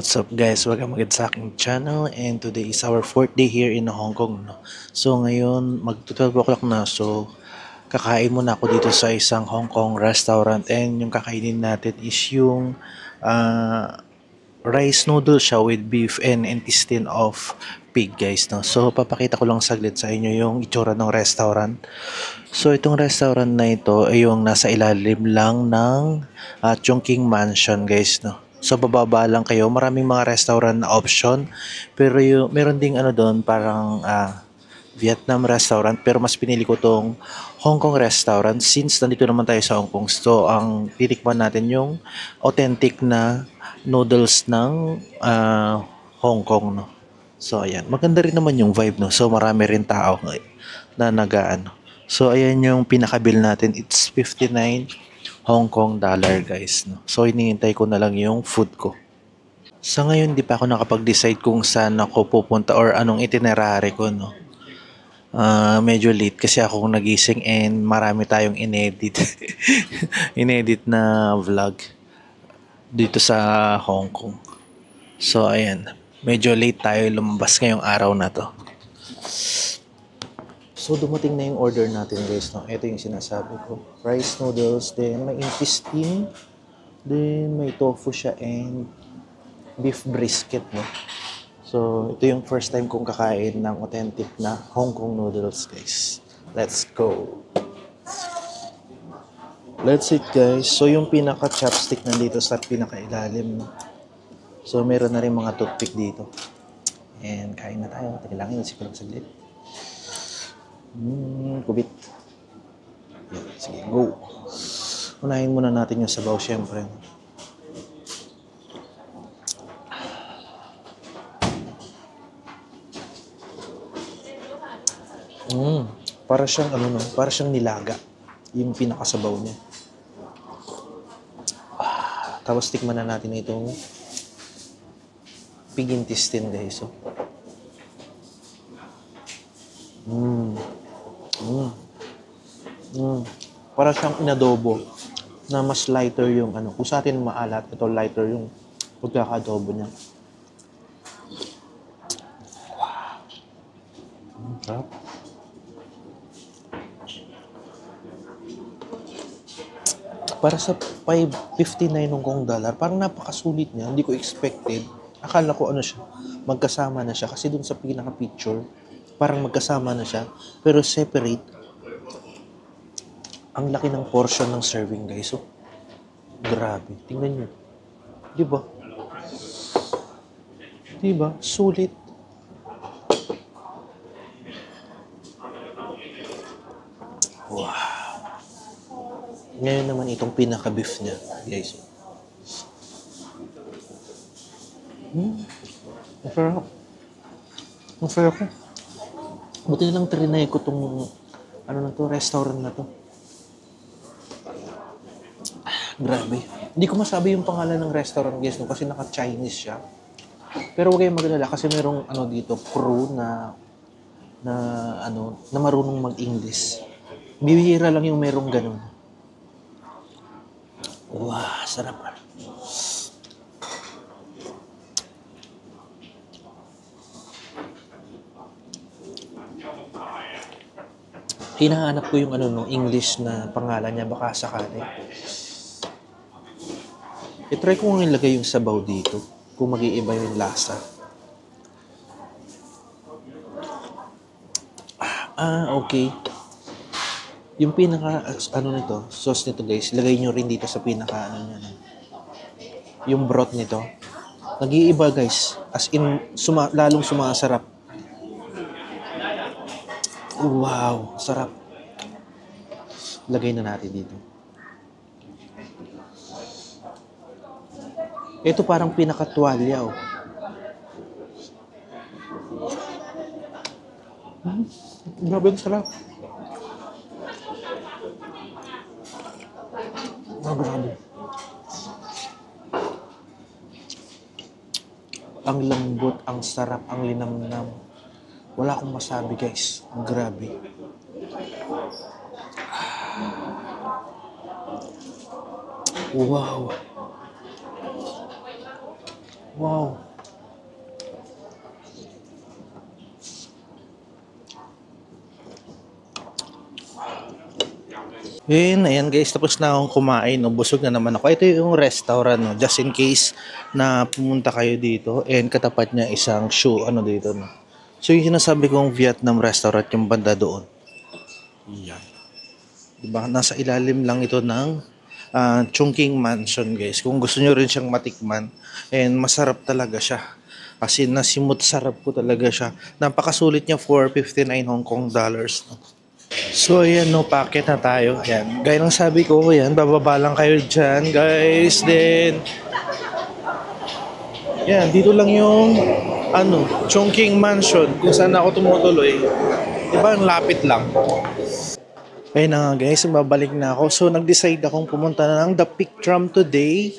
What's up guys? Welcome again sa aking channel and today is our 4th day here in Hong Kong. No? So ngayon mag-12 o'clock na, so kakain muna ako dito sa isang Hong Kong restaurant and yung kakainin natin is yung rice noodle siya with beef and intestine of pig guys. No? So papakita ko lang saglit sa inyo yung itsura ng restaurant. So itong restaurant na ito ay yung nasa ilalim lang ng Chungking Mansion guys. No? So bababa lang kayo, maraming mga restaurant na option, pero yung meron ding ano doon parang Vietnam restaurant, pero mas pinili ko tong Hong Kong restaurant since nandito naman tayo sa Hong Kong. So ang titikman natin yung authentic na noodles ng Hong Kong, no. So ayan, maganda rin naman yung vibe, no. So marami rin tao na nagaano. So ayan yung pinaka-bill natin, it's 59 Hong Kong dollar guys, no. So hinihintay ko na lang yung food ko. Sa ngayon di pa ako nakapag-decide kung saan ako pupunta or anong itinerary ko, no. Medyo late kasi ako nagising and marami tayong inedit. Inedit na vlog dito sa Hong Kong. So ayan, medyo late tayo lumabas ngayong araw na to. So dumating na yung order natin guys, no? Ito yung sinasabi ko. Rice noodles, then may intestine, then may tofu siya and beef brisket, no? So ito yung first time kong kakain ng authentic na Hong Kong noodles guys. Let's go! Let's eat guys. So yung pinaka-chopstick nandito sa pinaka-ilalim, no? So meron na rin mga toothpick dito. And kain na tayo. Teka lang, inisip ko lang saglit. Kubit. Yan, sige, go. Unahin muna natin yung sabaw, syempre. Para siyang ano, no? Para siyang nilaga. Yung pinakasabaw niya. Tapos tikman na natin itong pig intestine guys. So. Para siyang inadobo na mas lighter yung ano. Kung sa atin maalat, ito lighter yung pagkakadobo niya. Wow. Sarap. Para sa 559 Hong Kong dollar, parang napakasulit niya. Hindi ko expected. Akala ko ano siya, magkasama na siya. Kasi dun sa pinaka-picture, parang magkasama na siya. Pero separate. Ang laki ng portion ng serving guys. So, grabe. Tingnan nyo. Diba? Diba? Sulit. Wow. Ngayon naman itong pinaka-beef niya, guys. Ang sarap. Ang sarap ko. Buti na lang trinay ko tong ano na to, restaurant na to. Grabe. Hindi ko masabi yung pangalan ng restaurant, guys, no, kasi naka-Chinese siya. Pero huwag kayong magalala kasi merong ano dito, crew na marunong mag-English. Bibihira lang yung merong ganun. Wow, sarap. Hinahanap ko yung English na pangalan niya, baka sakali. I-try ko nga ilagay yung sabaw dito kung mag-iiba yung lasa. Okay. Yung pinaka, nito, sauce nito guys, lagay nyo rin dito sa pinaka, niya. Yung broth nito. Nag-iiba guys. As in, lalong sumasarap. Wow, sarap. Lagay na natin dito. Ito parang pinaka-tuwalya, oh. Grabe ang sarap. Grabe. Ang lambot, ang sarap, ang linamnam. Wala akong masabi guys. Grabe. Wow. Wow. Ayan guys, tapos na akong kumain, no? Busog na naman ako. Ito yung restaurant, no? Just in case na pumunta kayo dito and katapat niya isang shoe, ano dito, no? So yung sinasabi kong Vietnam restaurant, yung banda doon. Yan. Diba? Nasa ilalim lang ito ng Chungking Mansion guys. Kung gusto nyo rin siyang matikman, and masarap talaga siya. As in, nasimot sarap ko talaga siya. Napakasulit niya for 59 Hong Kong dollars. No? So ayan no, packet na tayo. Ayan. Gaya ng sabi ko, ayan, bababa lang kayo dyan guys. Then, yan, dito lang yung Chungking Mansion kung saan ako tumutuloy. Diba, ang lapit lang. Ayun na nga guys, babalik na ako. So nag-decide akong pumunta na ng The Peak Tram today.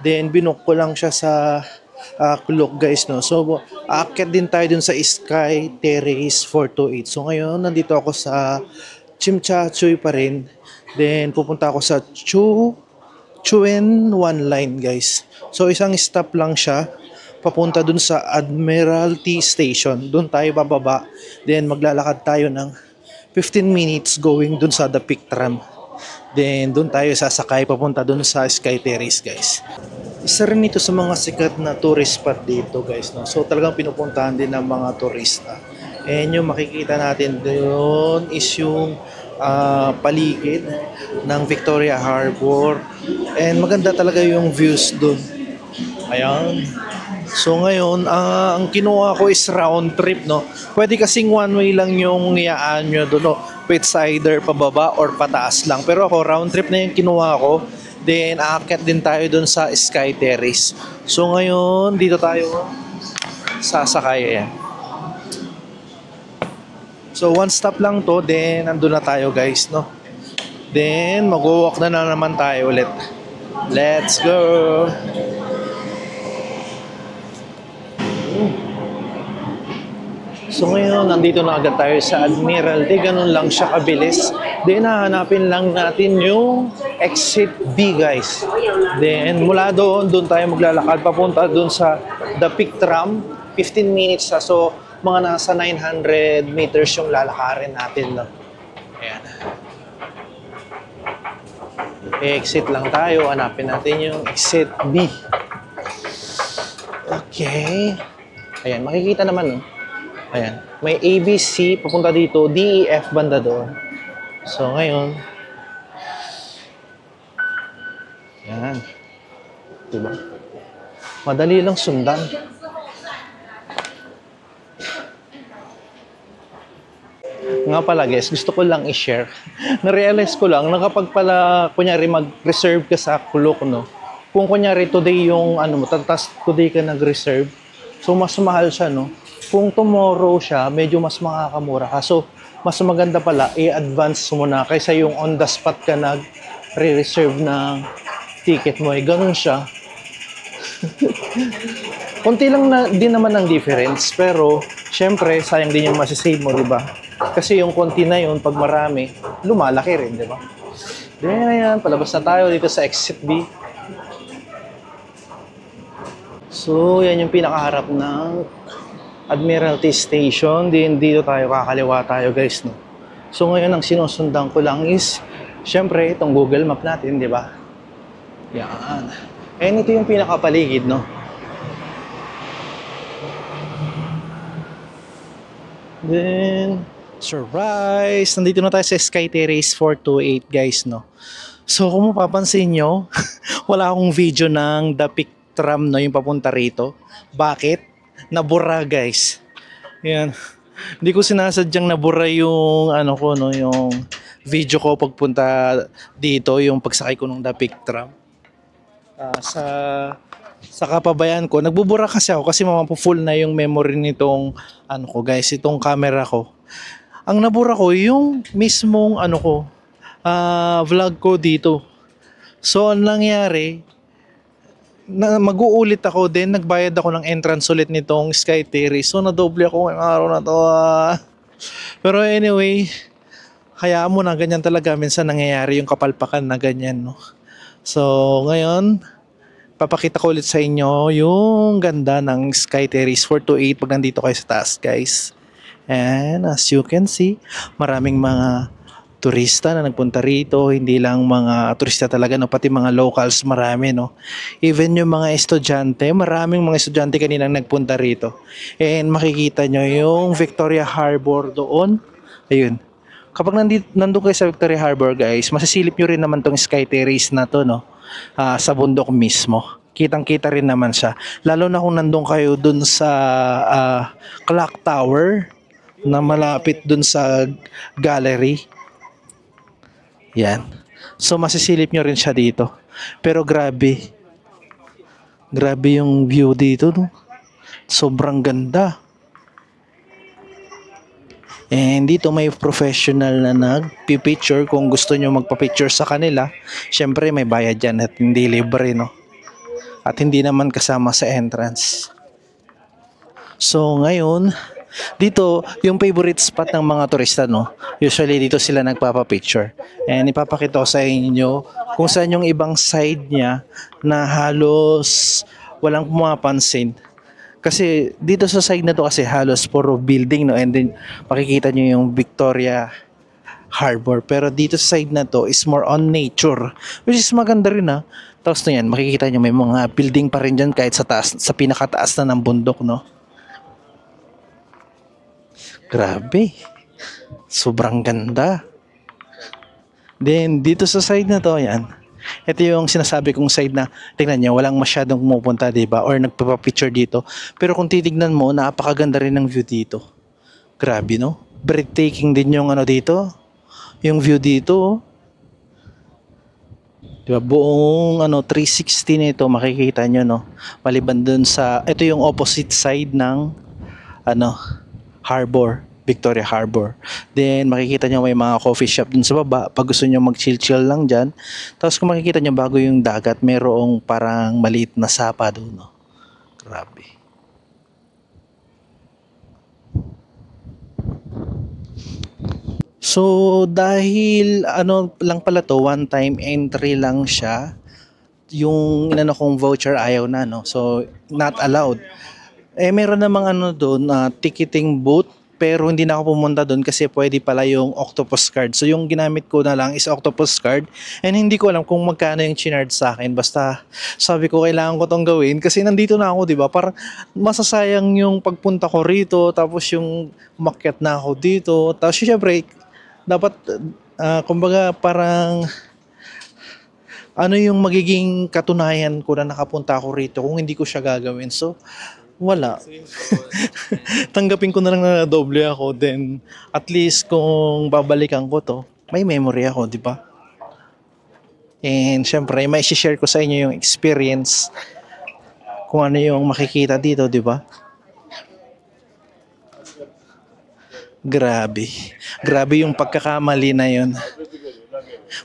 Then binook ko lang siya sa Klook guys, no. So aakyat din tayo dun sa Sky Terrace 428. So ngayon nandito ako sa Tsim Sha Tsui pa rin. Then pupunta ako sa Chuen Wan Line guys. So isang stop lang siya papunta dun sa Admiralty Station. Dun tayo bababa. Then maglalakad tayo ng 15 minutes going dun sa The Peak Tram. Then dun tayo sasakay papunta dun sa Sky Terrace guys. Isa rin ito sa mga sikat na tourist spot dito guys, no? So talagang pinupuntahan din ng mga turista. And yung makikita natin doon is yung paligid ng Victoria Harbor. And maganda talaga yung views doon. Ayan. So ngayon, ang kinuha ko is round trip, no? Pwede kasing one way lang yung iyaan nyo doon, no? It's either pababa or pataas lang. Pero ako, round trip na yung kinuha ko. Then, aakyat din tayo doon sa Sky Terrace. So ngayon, dito tayo sasakay. Ayan. So one stop lang to, then nandun na tayo guys, no? Then, mag-walk na naman tayo ulit. Let's go! So ngayon, nandito na agad tayo sa Admiralty. Ganun lang siya kabilis. Then, hahanapin lang natin yung exit B, guys. Then, mula doon tayo maglalakad. Papunta doon sa The Peak Tram. 15 minutes na. So, mga nasa 900 meters yung lalakarin natin. No? Ayan. Exit lang tayo. Hanapin natin yung exit B. Okay. Ayan, makikita naman, no? Ayan. May ABC, papunta dito, DEF banda doon. So, ngayon, yan. Diba? Madali lang sundan. Nga pala guys, gusto ko lang i-share. Na-realize ko lang na kapag pala, kunyari mag-reserve ka sa Klook, no? Kung kunyari today yung, tas today ka nag-reserve, so mas mahal siya, no? Kung tomorrow siya, medyo mas makakamura ka. So, mas maganda pala, i-advance mo na kaysa yung on the spot ka nag-re-reserve ng ticket mo. Ganun siya. Kunti lang na, din naman ang difference, pero syempre, sayang din yung masisave mo, di ba? Kasi yung konti na yun, pag marami, lumalaki rin, di ba? Then, ayan, palabas na tayo dito sa exit B. So, yan yung pinakaharap ng Admiralty Station. Din dito tayo, kakaliwa tayo guys, no? So ngayon ang sinusundan ko lang is syempre itong Google Map natin, di ba? Yan. And ito yung pinakapaligid, no? Then, surprise! Nandito na tayo sa Sky Terrace 428 guys, no? So kung mapapansin nyo, wala akong video ng The Peak Tram, no? Yung papunta rito. Bakit? Nabura guys. Yan. Hindi ko sinasadyang nabura yung yung video ko pagpunta dito, yung pagsakay ko ng The Peak Tram. Sa kapabayan ko, nagbubura kasi ako kasi full na yung memory nitong guys, itong camera ko. Ang nabura ko yung mismong vlog ko dito. So ang nangyari, mag-uulit ako din, nagbayad ako ng entrance ulit nitong Sky Terrace. So nadoble ako ngayong araw na to. Pero anyway, hayaan mo na, ganyan talaga minsan nangyayari yung kapalpakan na ganyan, no? So ngayon, papakita ko ulit sa inyo yung ganda ng Sky Terrace 428 pag nandito kayo sa taas guys. And as you can see, maraming mga turista na nagpunta rito, hindi lang mga turista talaga, no, pati mga locals marami, no. Even yung mga estudyante, maraming mga estudyante kaninang nagpunta rito. And makikita nyo yung Victoria Harbor doon. Ayun. Kapag nandun kayo sa Victoria Harbor, guys, masisilip nyo rin naman tong Sky Terrace na to, no. Sa bundok mismo. Kitang-kita rin naman siya. Lalo na kung nandun kayo dun sa Clock Tower na malapit dun sa gallery. Yan. So masisilip nyo rin siya dito. Pero grabe. Grabe yung view dito, no? Sobrang ganda. And dito may professional na nagpipicture kung gusto nyo magpa-picture sa kanila. Syempre may bayad yan at hindi libre, no? At hindi naman kasama sa entrance. So ngayon, dito yung favorite spot ng mga turista, no? Usually dito sila nagpapa-picture. And ipapakita ko sa inyo kung saan yung ibang side niya na halos walang pumapansin. Kasi dito sa side na to kasi halos puro building, no? And then makikita nyo yung Victoria Harbor. Pero dito sa side na to is more on nature, which is maganda rin, ha. Tapos na yan, makikita nyo may mga building pa rin dyan kahit sa taas, sa pinakataas na ng bundok, no? Grabe. Sobrang ganda. Then, dito sa side na to, yan. Ito yung sinasabi kong side na, tingnan nyo, walang masyadong pumupunta, diba? Or nagpapapicture dito. Pero kung titignan mo, napakaganda rin ng view dito. Grabe, no? Breathtaking din yung ano dito. Yung view dito, oh. Diba, buong 360 nito makikita nyo, no? Maliban dun sa, ito yung opposite side ng harbor, Victoria Harbor. Then makikita nyo may mga coffee shop dun sa baba pag gusto nyo mag-chill-chill lang dyan. Tapos kung makikita nyo bago yung dagat, mayroong parang maliit na sapa doon, no? Grabe. So dahil lang pala to, one time entry lang siya. Yung kong voucher ayaw na, no. So not allowed. Meron namang doon na ticketing booth, pero hindi na ako pumunta doon kasi pwede pala yung octopus card. So yung ginamit ko na lang is octopus card, and hindi ko alam kung magkano yung chinard sa akin. Basta sabi ko kailangan ko tong gawin kasi nandito na ako, 'di ba? Parang masasayang yung pagpunta ko rito, tapos yung umakyat na ako dito. Tapos syempre dapat kumbaga parang yung magiging katunayan ko na nakapunta ako rito kung hindi ko siya gagawin. So wala. Tanggapin ko na lang na doble ako, then at least kung babalikan ko to, may memory ako, di ba? And syempre, may share ko sa inyo yung experience kung ano yung makikita dito, di ba? Grabe. Grabe yung pagkakamali na yun.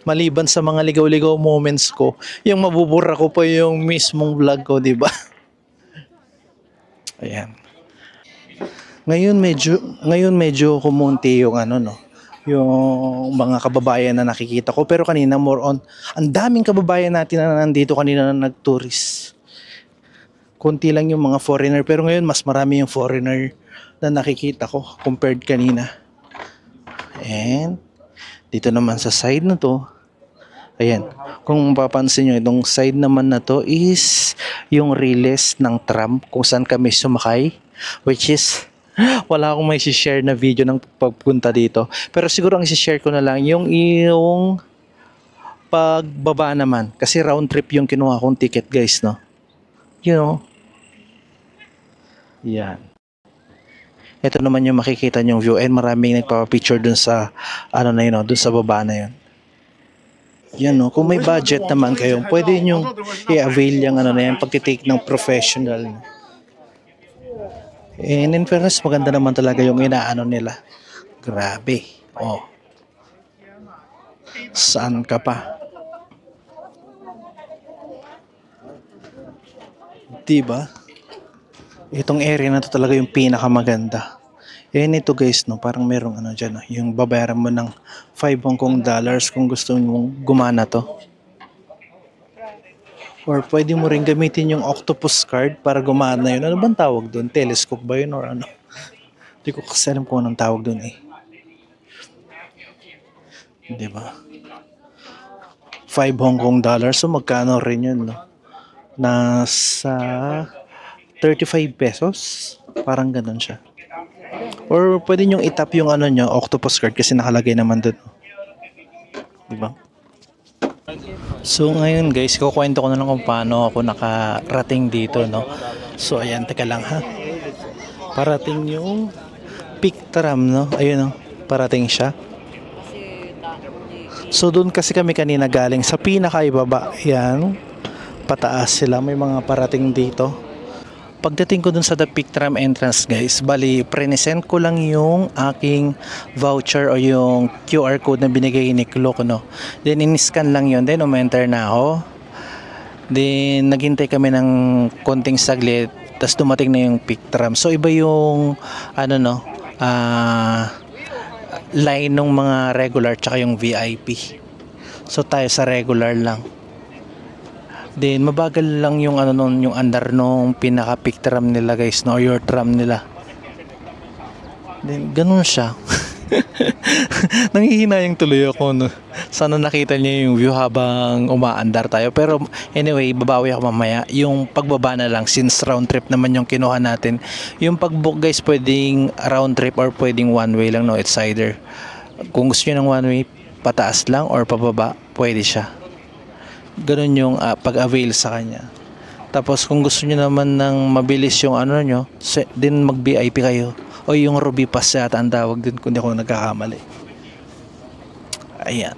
Maliban sa mga ligaw-ligaw moments ko, yung mabubura ko pa yung mismong vlog ko, di ba? Ayan. Ngayon medyo kumunti yung yung mga kababayan na nakikita ko, pero kanina more on ang daming kababayan natin na nandito kanina na nag-tourist. Kunti lang yung mga foreigner, pero ngayon mas marami yung foreigner na nakikita ko compared kanina. And dito naman sa side na to, ayan, kung mapapansin nyo, itong side naman na to is yung riles ng tram kung saan kami sumakay, which is wala akong may share na video ng pagpunta dito. Pero siguro ang share ko na lang yung pagbaba naman, kasi round trip yung kinuha kong ticket, guys, no? You know? Yan. Ito naman yung makikita nyong view, and maraming nagpapapicture dun sa dun sa baba na yun. Yan, no, kung may budget naman kayo, pwede nyo i-avail yung pagtitake ng professional. And in fairness, maganda naman talaga yung inaano nila. Grabe. Oh. Saan ka pa? Diba? Itong area na to talaga yung pinakamaganda. Ito, guys, no, parang merong dyan, no, yung babayaran mo ng 5 Hong Kong dollars kung gusto mong gumana to. Or pwede mo rin gamitin yung octopus card para gumana yun. Ano bang tawag doon? Telescope ba yun or ano? Hindi ko kasi alam kung anong tawag doon eh. 'Di ba? 5 Hong Kong dollars. So magkano rin 'yun, no? Nasa 35 pesos. Parang ganun siya. Or pwede nyo itap yung ano nyo, octopus card kasi nakalagay naman dun. Di ba? So ngayon guys, kukwento ko na lang kung paano ako nakarating dito, no? So ayan, teka lang ha. Parating yung peak tram, no? Ayun, no? Parating siya. So doon kasi kami kanina galing sa pinakaibaba. Yan. Pataas sila. May mga parating dito. Pagdating ko dun sa The Peak Tram entrance guys, bali present ko lang yung aking voucher o yung QR code na binigay ni Klook, no. Then in-scan lang yun, then umenter na ako. Then naghintay kami ng konting saglit, tapos dumating na yung Peak Tram. So iba yung ano, no, line ng mga regular tsaka yung VIP. So tayo sa regular lang. Then mabagal lang yung ano nun, yung andar nung pinaka peak tram nila guys, no, or your tram nila. Then ganun siya. Nangihinayang tuloy ako, no. Sana nakita niyo yung view habang umaandar tayo. Pero anyway, babawi ako mamaya. Yung pagbaba na lang since round trip naman yung kinuha natin. Yung pagbook guys, pwedeng round trip or pwedeng one way lang, no. It's either. Kung gusto niyo ng one way, pataas lang or pababa, pwede siya. Ganun yung pag-avail sa kanya. Tapos kung gusto niyo naman ng mabilis yung ano nyo, din mag-VIP kayo. O yung Ruby Pass yata ang tawag din kung di ako nagkakamali. Ayan.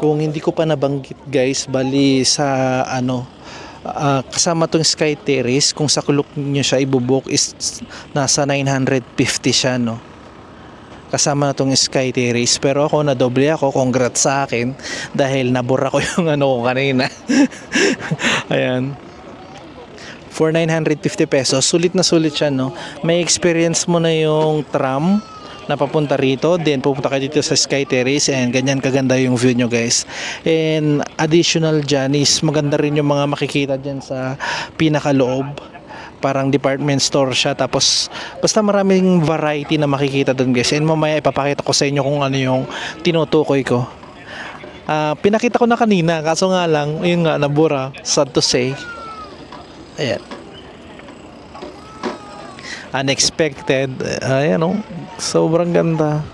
Kung hindi ko pa nabanggit guys, bali sa ano, kasama tong Sky Terrace, kung sa Klook nyo siya ibubuk is nasa 950 siya, no. Kasama na tong Sky Terrace, pero ako na doble ako. Congrats sa akin dahil nabura ko yung ano ko kanina. Ayan, for 950 pesos sulit na sulit siya, no. May experience mo na yung tram na papunta rito, then pupunta ka dito sa Sky Terrace, and ganyan kaganda yung view nyo guys. And additional dyan is maganda rin yung mga makikita dyan sa pinakaloob. Parang department store siya, tapos basta maraming variety na makikita doon guys. And mamaya ipapakita ko sa inyo kung ano yung tinutukoy ko. Pinakita ko na kanina, kaso nga lang yun nga, nabura, sad to say. Ayan, unexpected. Ayan, oh, sobrang ganda.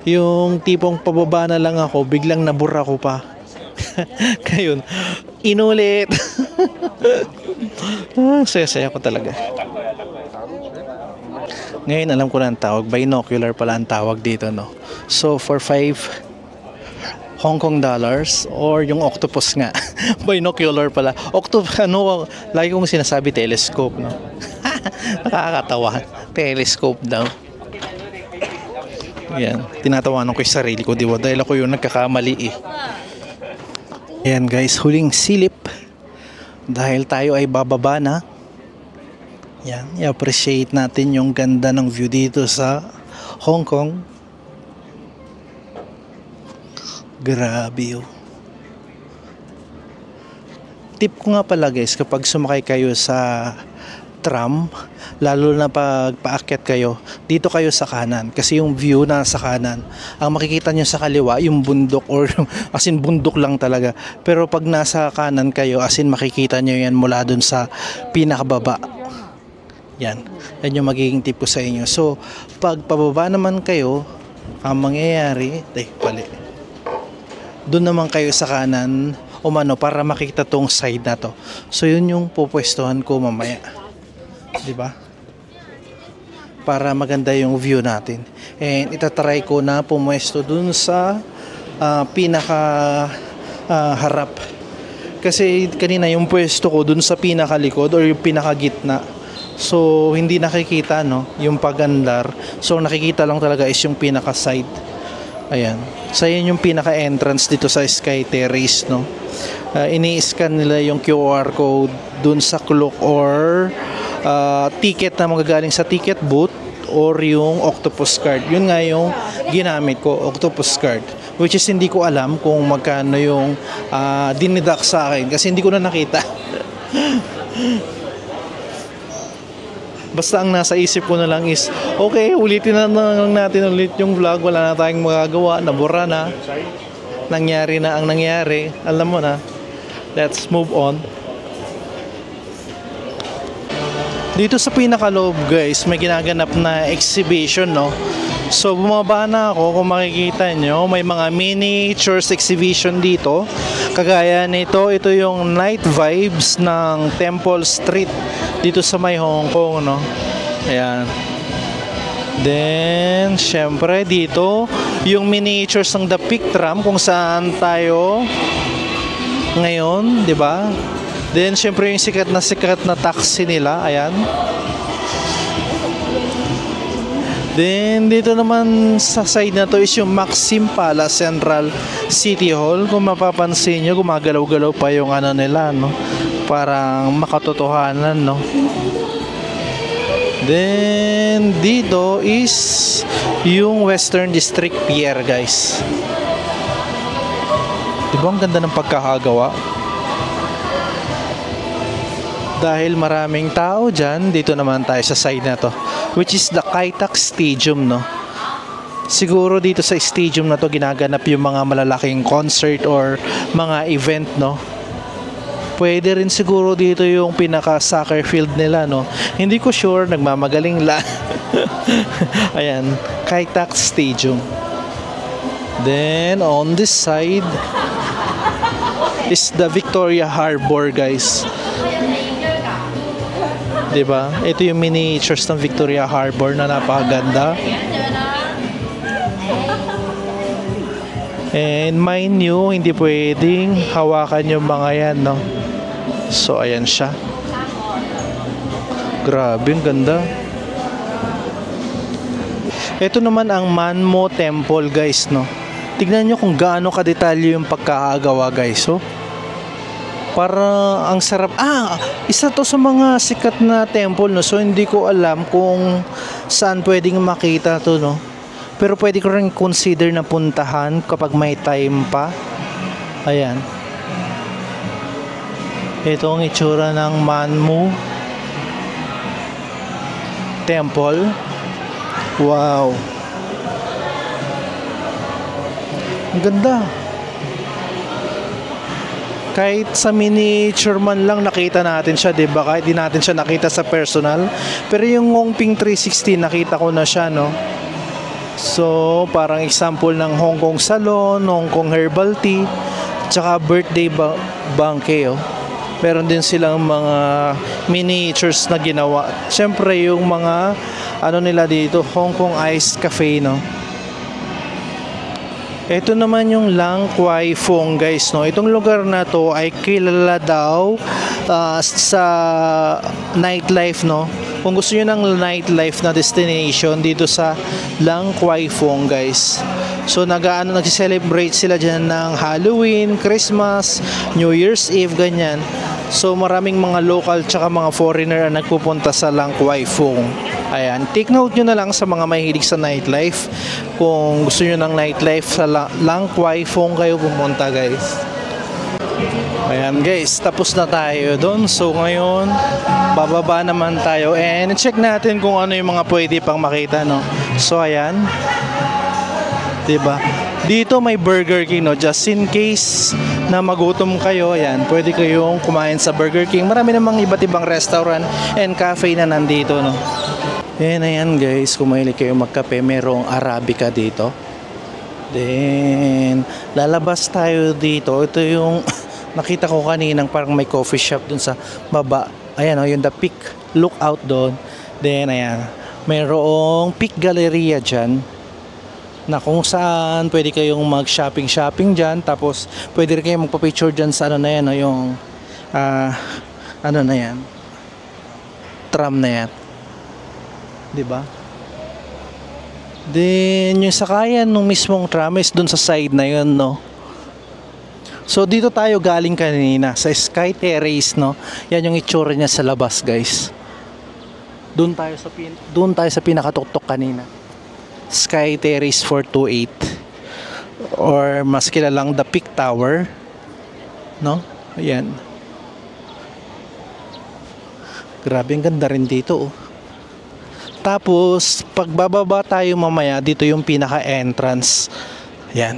Yung tipong pababa na lang ako, biglang nabura ko pa. Kayun, inulit. Saya-saya ko talaga. Ngayon alam ko na ang tawag, binocular pala ang tawag dito, no. So for 5 Hong Kong dollars or yung octopus nga. Binocular pala. Ano, lagi kong sinasabi telescope, no. Nakakatawa. Telescope daw. Yan, tinatawanan ko yung sarili ko, diba? Dahil ako yung nagkakamali eh. Ayan guys, huling silip dahil tayo ay bababa na. Yan, i-appreciate natin yung ganda ng view dito sa Hong Kong. Grabe, oh. Tip ko nga pala guys, kapag sumakay kayo sa tram, lalo na pag paakyat kayo, dito kayo sa kanan kasi yung view na sa kanan, ang makikita nyo sa kaliwa yung bundok, or as in bundok lang talaga, pero pag nasa kanan kayo, as in makikita nyo yan mula dun sa pinakababa. Yan yung magiging tip ko sa inyo. So pag pababa naman kayo, ang mangyayari dun naman kayo sa kanan umano para makita tong side na to. So yun yung pupwestuhan ko mamaya, diba? Para maganda yung view natin. And itatry ko na pumwesto dun sa pinaka harap. Kasi kanina yung pwesto ko dun sa pinakalikod or yung pinakagitna. So hindi nakikita, no, yung pagandar. So nakikita lang talaga is yung pinaka side. Ayan. So yun yung pinaka entrance dito sa Sky Terrace, no. Ini-scan nila yung QR code dun sa Klook or ticket na magagaling sa ticket booth or yung octopus card. Yun nga yung ginamit ko, octopus card, which is hindi ko alam kung magkano yung dinidak sa akin kasi hindi ko na nakita. Basta ang nasa isip ko na lang is, okay, ulitin na lang natin ulit yung vlog. Wala na tayong magagawa. Nabura na. Nangyari na ang nangyari. Alam mo na. Let's move on. Dito sa pinakaloob guys, may ginaganap na exhibition, no? So bumaba na ako, kung makikita nyo, may mga miniatures exhibition dito. Kagaya nito, ito yung night vibes ng Temple Street dito sa may Hong Kong, no? Ayan. Then, syempre dito, yung miniatures ng The Peak Tram kung saan tayo ngayon, di ba? Then, syempre yung sikat na taxi nila, ayan. Then, dito naman sa side na to is yung Maxim Palace Central City Hall. Kung mapapansin nyo, gumagalaw-galaw pa yung ano nila, no? Parang makatotohanan, no? Then, dito is yung Western District Pier, guys. Diba ang ganda ng pagkakagawa? Dahil maraming tao dyan, dito naman tayo sa side na to, which is the Kai Tak Stadium, no? Siguro dito sa stadium na to ginaganap yung mga malalaking concert or mga event, no? Pwede rin siguro dito yung pinaka soccer field nila, no? Hindi ko sure, nagmamagaling lang. Ayan, Kai Tak Stadium. Then on this side is the Victoria Harbor, guys. Diba? Ito yung miniatures ng Victoria Harbor na napakaganda. And mind nyo, hindi pwedeng hawakan yung mga yan, no? So, ayan siya. Grabe, ang ganda. Ito naman ang Manmo Temple, guys, no? Tignan nyo kung gaano kadetalye yung pagkakagawa, guys, oh. Para ang sarap. Isa to sa mga sikat na temple, no? So hindi ko alam kung saan pwedeng makita to, no? Pero pwede ko rin consider na puntahan kapag may time pa. Ayan. Ito ang itsura ng Manmo Temple. Wow. Ang ganda. Kahit sa miniature man lang nakita natin siya, diba? Kahit di natin siya nakita sa personal. Pero yung Hongping 360 nakita ko na siya, no? So, parang example ng Hong Kong Salon, Hong Kong Herbal Tea, tsaka birthday bouquet, oh. Meron din silang mga miniatures na ginawa. Siyempre, yung mga ano nila dito, Hong Kong Iced Cafe, no? Ito naman yung Lang Kwai Fong, guys, no. Itong lugar na to ay kilala daw sa nightlife, no. Kung gusto niyo ng nightlife na destination dito sa Lang Kwai Fong, guys. So nagse-celebrate sila diyan ng Halloween, Christmas, New Year's Eve, ganyan. So maraming mga local tsaka mga foreigner ang nagpupunta sa Lang Kwai Fong. Ayan, take note nyo na lang sa mga mahilig sa nightlife. Kung gusto nyo ng nightlife sa Lang Kwai Fong kayo pumunta, guys. Ayan, guys, tapos na tayo doon. So ngayon, bababa naman tayo and check natin kung ano yung mga pwede pang makita, no. So ayan, diba? Dito may Burger King, no. Just in case na magutom kayo, ayan, pwede kayong kumain sa Burger King. Marami namang iba't ibang restaurant and cafe na nandito, no. And ayan, guys, kung mahilig kayo magkape, merong Arabica dito. Then lalabas tayo dito. Ito yung nakita ko kaninang parang may coffee shop dun sa baba. Ayan, oh, yung The Peak Lookout doon. Then ayan, mayroong Peak Galleria dyan na kung saan pwede kayong mag-shopping dyan. Tapos pwede rin kayong magpa-picture dyan sa ano na yan, oh, yung ano na yan, tram na yan, diba? Then yung sakayan nung mismong tram is dun sa side na yun, no. So dito tayo galing kanina sa Sky Terrace, no. Yan yung itsura niya sa labas, guys. Doon tayo sa pinakatuktok kanina. Sky Terrace 428 or mas kilalang The Peak Tower, no. Ayan. Grabe, ang ganda rin dito, oh. Tapos, pagbababa tayo mamaya, dito yung pinaka-entrance. Yan.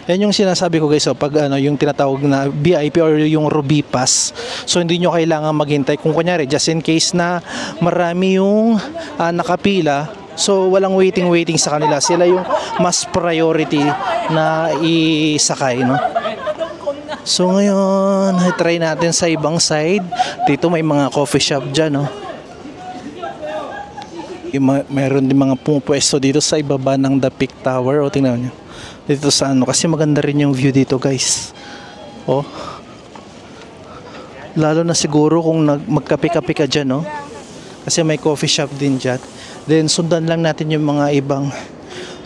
Yan yung sinasabi ko guys, pag yung tinatawag na VIP or yung Ruby Pass. So hindi nyo kailangan maghintay. Kung kunyari, just in case na marami yung nakapila, so walang waiting sa kanila. Sila yung mas priority na isakay, no? So ngayon, try natin sa ibang side. Dito may mga coffee shop dyan, no? Meron din mga pumupwesto dito sa ibaba ng The Peak Tower. O, tingnan nyo. Dito sa kasi maganda rin yung view dito guys. Oh. Lalo na siguro kung magkape-kape ka dyan, no? Kasi may coffee shop din dyan. Then sundan lang natin yung mga ibang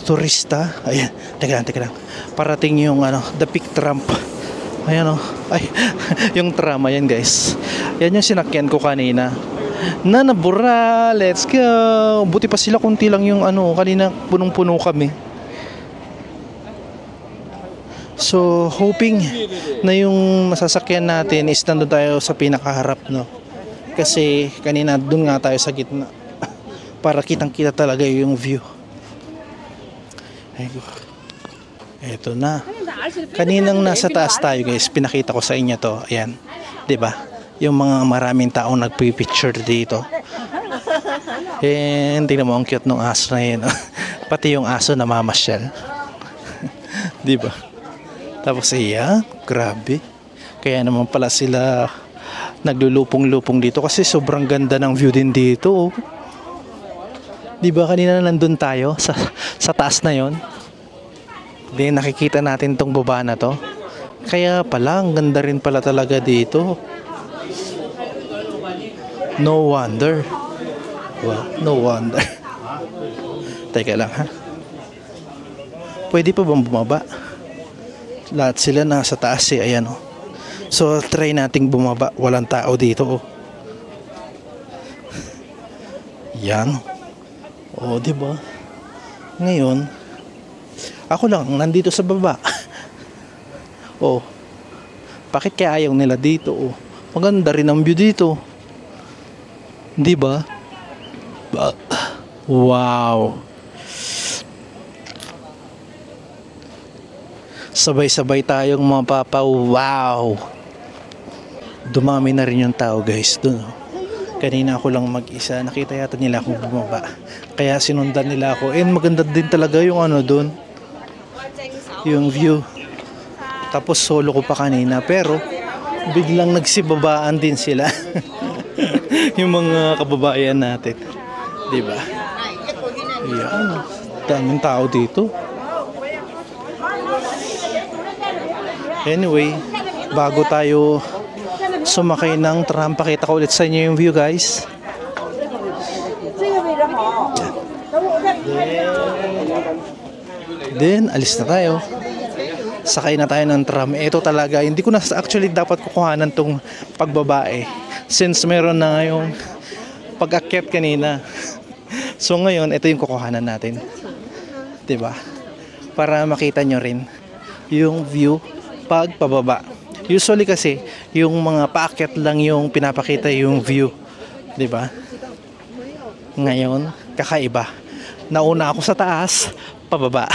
turista. Ayan, teka lang. Parating yung The Peak Tram. Ayan, oh. Ay, yung tram, ayan guys. Yan yung sinakyan ko kanina. Nabura, let's go. Buti pa sila, kunti lang yung kanina punong-puno kami. So, hoping na yung masasakyan natin is nandun tayo sa pinakaharap, no? Kasi kanina dun nga tayo sa gitna para kitang-kita talaga yung view. Eto na. Kaninang nasa taas tayo guys, pinakita ko sa inyo to. Ayan, 'di ba? Yung mga maraming taong nagpi-picture dito. And tingnan mo ang cute ng aso na yun. Pati yung aso namamasyal. 'Di ba? Tapos grabe. Kaya naman pala sila naglulupong-lupong dito kasi sobrang ganda ng view din dito. Oh. 'Di ba kanina nandun tayo sa taas na 'yon? Then nakikita natin tong baba na to. Kaya pala ang ganda rin pala talaga dito. No wonder. Wow, no wonder. Teka lang ha. Pwede pa bang bumaba? Lahat sila nasa taas ayan oh. So try nating bumaba, walang tao dito oh. Yan. Oh, 'di ba? Ngayon, ako lang nandito sa baba. Oh. Bakit kaya ayaw nila dito oh? Maganda rin ang view dito. 'Di ba? Wow. Sabay-sabay tayong mapapaw. Wow. Dumami na rin yung tao guys doon. Kanina ako lang mag-isa. Nakita yata nila akong bumaba. Kaya sinundan nila ako. And maganda din talaga yung doon. Yung view. Tapos solo ko pa kanina. Pero biglang nagsibabaan din sila. Yung mga kababayan natin. Diba? Yan. Daming tao dito. Anyway, bago tayo sumakay ng tram, pakita ko ulit sa inyo yung view guys. Then alis na tayo. Sakay na tayo ng tram. Ito talaga, hindi ko na actually dapat kukuhanan tong pagbabae. Since meron na ngayong pag-akyat kanina. So ngayon, ito yung kukuhanan natin. 'Di ba? Para makita nyo rin yung view pag pababa. Usually kasi yung mga paakyat lang yung pinapakita yung view, 'di ba? Ngayon, kakaiba. Nauna ako sa taas, pababa.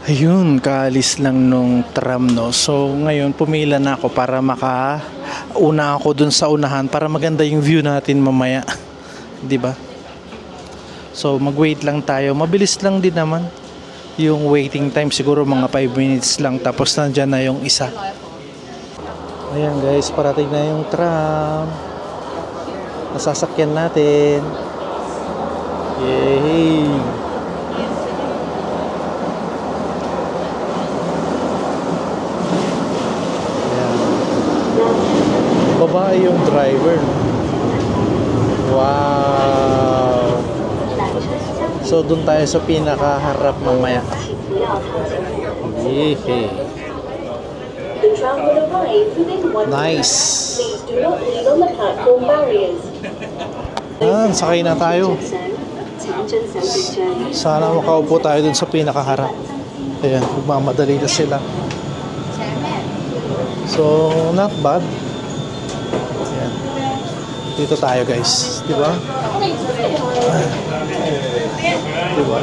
Ayun, kaalis lang nung tram, no. So ngayon pumila na ako para makauna ako dun sa unahan para maganda yung view natin mamaya. 'Di ba? So mag-wait lang tayo. Mabilis lang din naman. Yung waiting time siguro mga 5 minutes lang, tapos nandyan na yung isa. Ayan guys, parating na yung tram. Nasasakyan natin. Yay! Ayan. Babae yung driver. Wow! So doon tayo sa pinakaharap mamaya. Yehey. Nice. Sakay na tayo. Sana makaupo tayo doon sa pinakaharap. Ayan, magmamadali na sila. So not bad. Dito tayo guys, di ba? Di ba?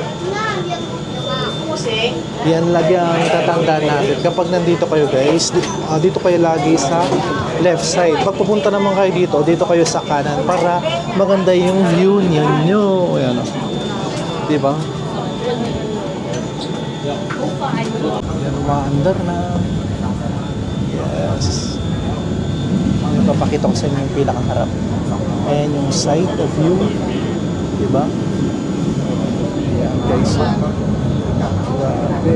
Yan lagi ang tatandaan natin. Kapag nandito kayo guys, dito kayo lagi sa left side. Pag pupunta naman kayo dito kayo sa kanan para maganda yung view ninyo. Ayan o. Di ba? Yan, umaandar na. Yes. Papakita ko sa inyo yung pinakaharap. Ayan yung side of view. Diba? Ayan guys. Grabe.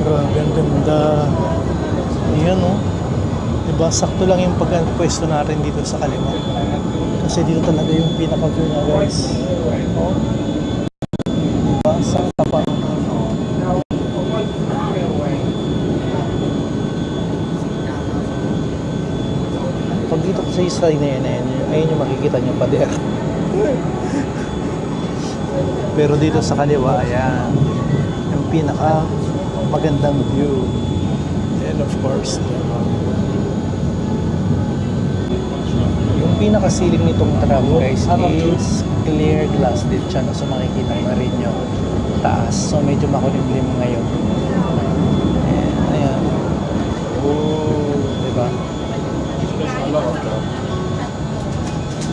Grabe, ang ganda. Ayan o. Diba, sakto lang yung pagpwesto natin dito sa kaliwa. Kasi dito talaga yung pinaka-view niya guys. O. Diba, sakta pa. Pag dito ko sa side na yan, ayun yung makikita niyo pader. Pero dito sa kaliwa, ayan. Yung pinaka magandang view. And of course, yung pinakasiling nitong tram guys is clear glass din siya. So makikita na rin yung taas. So medyo makulimlim ngayon. And ayan. Oh, diba?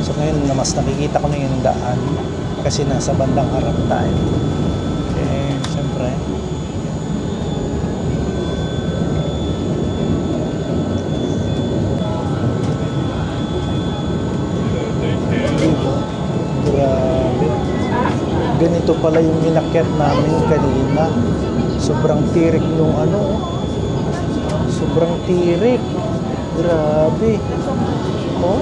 So ngayon na mas nakikita ko na yung daan kasi nasa bandang harap tayo. And syempre grabe. Ganito pala yung inakyat namin kanina. Sobrang tirik nung ano. Sobrang tirik. Grabe. Oh.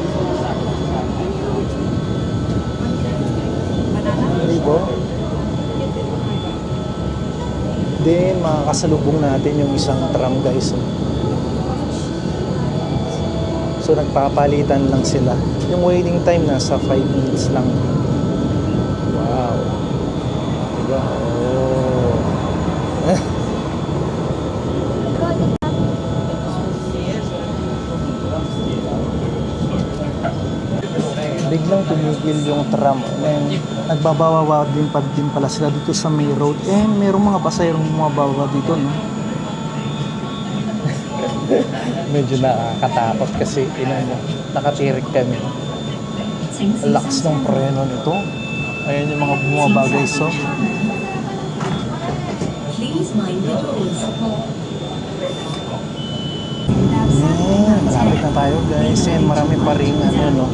Diba? Then, makakasalubong natin yung isang tram guys. So, nagpapalitan lang sila. Yung waiting time nasa 5 minutes lang. Wow. Diba? Oh. Biglang tumigil yung tram. And nagbabawa din pala sila dito sa may road. And merong mga pasayerong bumabawa dito, no? Medyo nakakatakot kasi nakatirik kami. Ang lakas ng preno nito. Ayan yung mga bumaba guys. So, malapit na tayo guys. And marami pa rin no,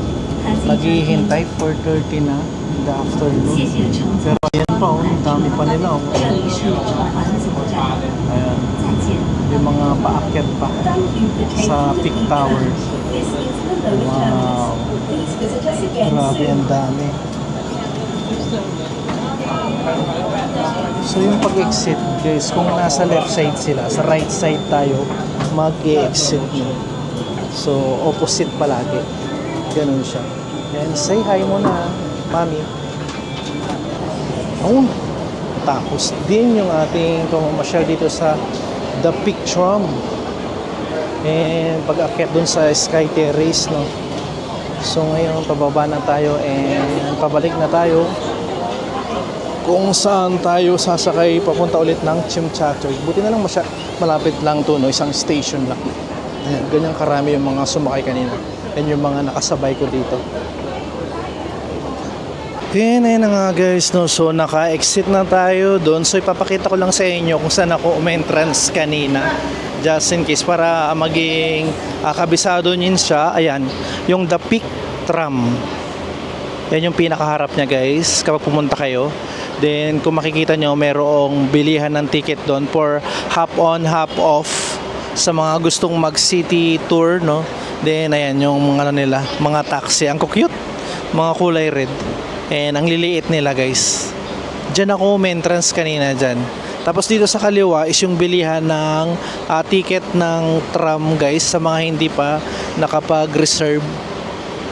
naghihintay 4:30 na in the afternoon. Pero ayan pa ang dami pa nila ayan. Yung mga paakyat pa sa Peak Tower. Wow. Grabe, ang dami. So yung pag-exit guys, kung nasa left side sila, sa right side tayo mag-exit nyo. So opposite palagi. Ganun siya. And say hi muna, mami. Oh, tapos din yung ating pamamasyal dito sa The Peak Tram. And pag-akyat dun sa Sky Terrace, no. So ngayon pababa na tayo and pabalik na tayo kung saan tayo sasakay papunta ulit ng Chimchachoy. Buti na lang malapit lang to, no, isang station lang. Ayan, ganyan karami yung mga sumakay kanina. And yung mga nakasabay ko dito. Ayan na nga guys, no? So naka-exit na tayo doon. So ipapakita ko lang sa inyo kung saan ako umentrance kanina, just in case, para maging kabisado nyo siya. Ayan, yung The Peak Tram. Yan yung pinakaharap niya guys kapag pumunta kayo. Then kung makikita nyo, merong bilihan ng ticket doon for half on, half off sa mga gustong mag city tour, no? Then ayan yung mga nila, mga taxi. Ang cute, mga kulay red. And ang liliit nila guys. Diyan ako entrance kanina dyan. Tapos dito sa kaliwa is yung bilihan ng ticket ng tram guys sa mga hindi pa nakapag-reserve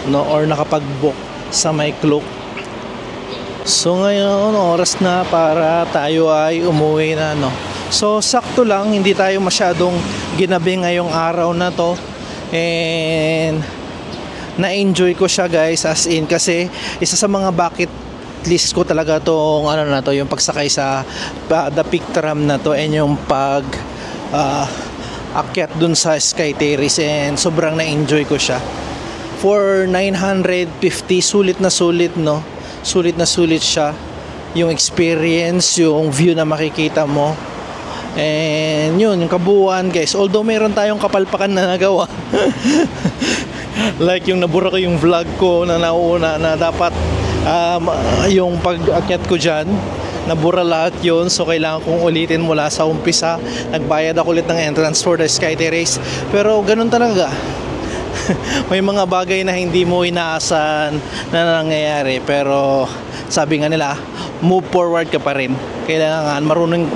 no or nakapag-book sa may Klook. So ngayon oras na para tayo ay umuwi na no. So sakto lang, hindi tayo masyadong ginabi ngayong araw na to. And na-enjoy ko siya guys as in kasi isa sa mga bucket list ko talaga tong ano na to, yung pagsakay sa the peak tram na to and yung pag akyat dun sa Sky Terrace, and sobrang na-enjoy ko siya. For 950, sulit na sulit no, sulit na sulit siya yung experience, yung view na makikita mo. And yun, yung kabuuan guys, although meron tayong kapalpakan na nagawa like yung nabura ko yung vlog ko na nauna na dapat yung pag-akyat ko dyan nabura lahat yun, so kailangan kong ulitin mula sa umpisa. Nagbayad ako ulit ng entrance for the Sky Terrace, pero ganun talaga may mga bagay na hindi mo inaasahan na nangyayari, pero sabi nga nila move forward ka pa rin, kailangan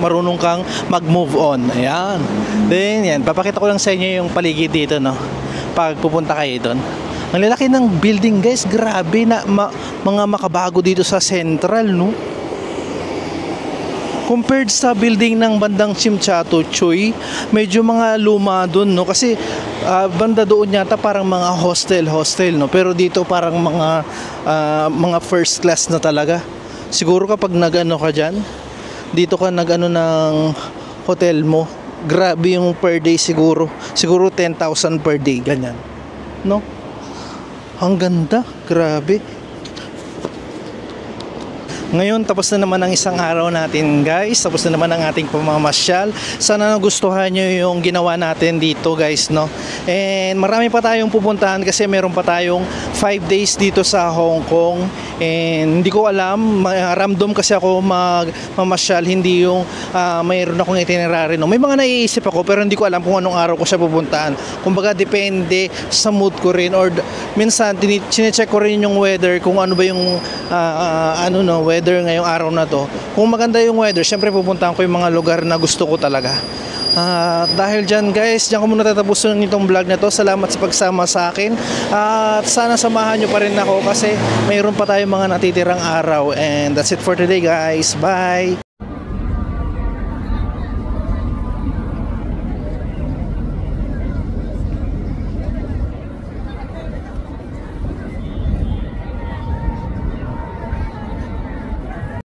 marunong kang mag-move on. Ayan, then yan, papakita ko lang sa inyo yung paligid dito no, pag pupunta kayo doon. Ang lalaki ng building guys, grabe na mga makabago dito sa Central no. Compared sa building ng bandang Chimchato Choy, medyo mga luma doon no, kasi banda doon yata parang mga hostel no, pero dito parang mga first class na talaga. Siguro kapag nag-ano ka diyan, dito ka nag-ano ng hotel mo, grabe yung per day, siguro 10,000 per day ganyan no. Ang ganda, grabe. Ngayon, tapos na naman ang isang araw natin guys. Tapos na naman ang ating pamamasyal. Sana nagustuhan nyo yung ginawa natin dito guys no. And marami pa tayong pupuntahan kasi meron pa tayong 5 days dito sa Hong Kong. And hindi ko alam, random kasi ako mamasyal, hindi yung mayroon akong itinerary no. May mga naiisip ako pero hindi ko alam kung anong araw ko siya pupuntahan. Kumbaga depende sa mood ko rin, or minsan chinecheck ko rin yung weather, kung ano ba yung weather ngayong araw na to. Kung maganda yung weather, syempre pupuntahan ko yung mga lugar na gusto ko talaga. Dahil dyan guys, dyan ko muna tatapusin itong vlog na to. Salamat sa pagsama sa akin, at sana samahan nyo pa rin ako kasi mayroon pa tayong mga natitirang araw. And that's it for today guys, bye.